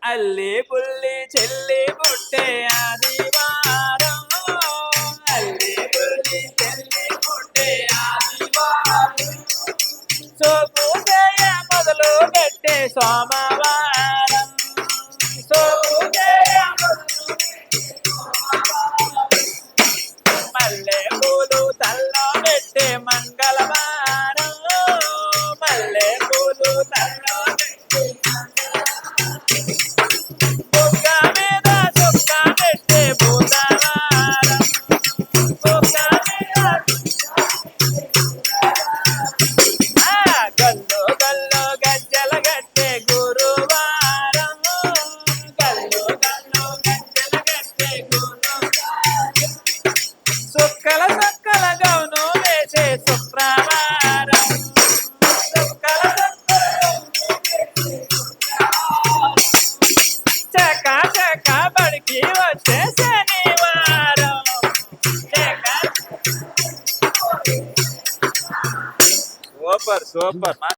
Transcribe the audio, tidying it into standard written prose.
అల్లి పుల్లి చెల్లి పుట్టే ఆదివారం, అల్లి పుల్లి చెల్లి పుట్టే ఆదివారం, సోపు చేయ మొదలు పెట్టే సోమవారం, సోపు చేయ మల్లె పూలు తల్లో పెట్టే మంగళవారం, మల్లె పూలు తల్లో పెట్టే బుగ్గ మీద చుక్క పెట్టే బుధవారం, బుగ్గ మీద గల్లు గల్లు గజ్జల గట్టే గురువారం, గల్లు గల్లు గజ్జల గట్టే గురువారం, సుక్కల సుక్కల గౌను వేసే శుక్రవారం, సుక్కల చక చక బడికి వచ్చే శనివారం, సూపర్ సూపర్.